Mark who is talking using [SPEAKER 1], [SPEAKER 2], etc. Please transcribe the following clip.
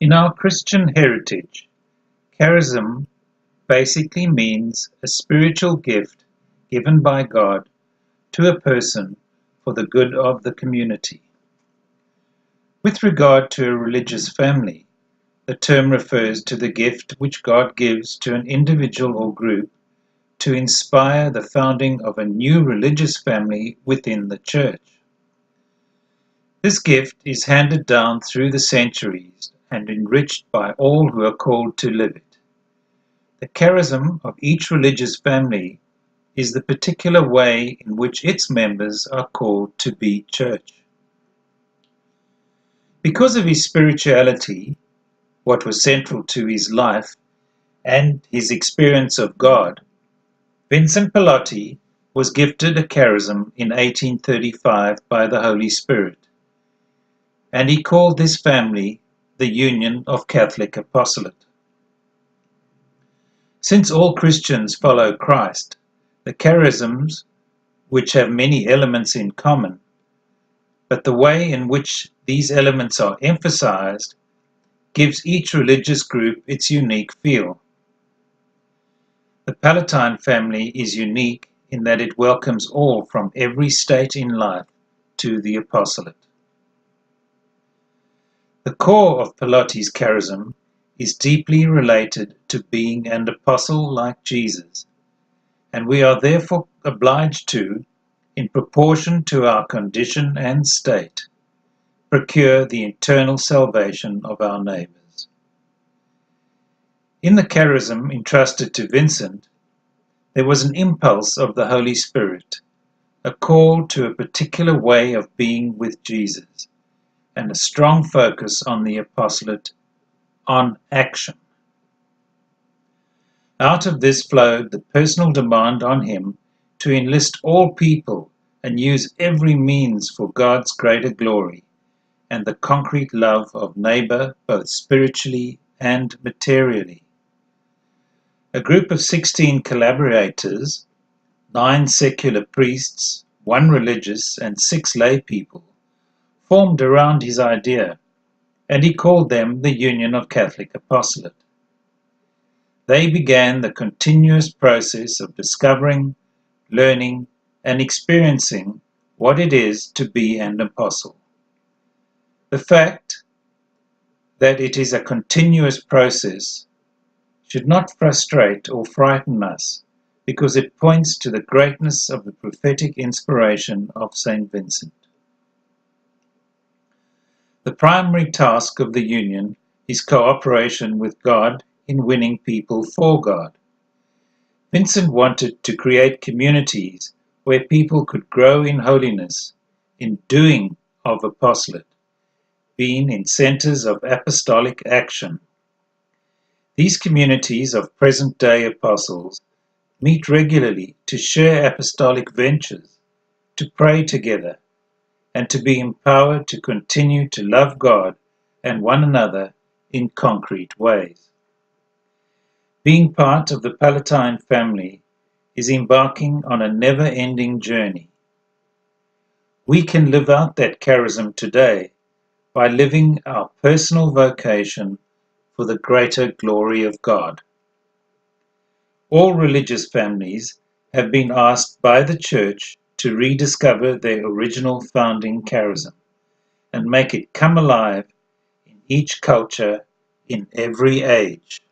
[SPEAKER 1] In our Christian heritage, charism basically means a spiritual gift given by God to a person for the good of the community. With regard to a religious family, the term refers to the gift which God gives to an individual or group to inspire the founding of a new religious family within the church. This gift is handed down through the centuries and enriched by all who are called to live it. The charism of each religious family is the particular way in which its members are called to be church. Because of his spirituality, what was central to his life, and his experience of God, Vincent Pallotti was gifted a charism in 1835 by the Holy Spirit, and he called this family the Union of Catholic Apostolate. Since all Christians follow Christ, the charisms, which have many elements in common, but the way in which these elements are emphasized gives each religious group its unique feel. The Pallotti family is unique in that it welcomes all from every state in life to the apostolate. The core of Pallotti's charism is deeply related to being an apostle like Jesus, and we are therefore obliged to, in proportion to our condition and state, procure the eternal salvation of our neighbors. In the charism entrusted to Vincent, there was an impulse of the Holy Spirit, a call to a particular way of being with Jesus, and a strong focus on the apostolate, on action. Out of this flowed the personal demand on him to enlist all people and use every means for God's greater glory, and the concrete love of neighbor both spiritually and materially. A group of 16 collaborators, 9 secular priests, 1 religious, and 6 lay people, formed around his idea, and he called them the Union of Catholic Apostolate. They began the continuous process of discovering, learning, and experiencing what it is to be an apostle. The fact that it is a continuous process should not frustrate or frighten us, because it points to the greatness of the prophetic inspiration of St. Vincent. The primary task of the Union is cooperation with God in winning people for God. Vincent wanted to create communities where people could grow in holiness, in doing of apostolate, being in centers of apostolic action. These communities of present-day apostles meet regularly to share apostolic ventures, to pray together, and to be empowered to continue to love God and one another in concrete ways. Being part of the Pallotti family is embarking on a never-ending journey. We can live out that charism today by living our personal vocation for the greater glory of God. All religious families have been asked by the Church to rediscover their original founding charism and make it come alive in each culture, in every age.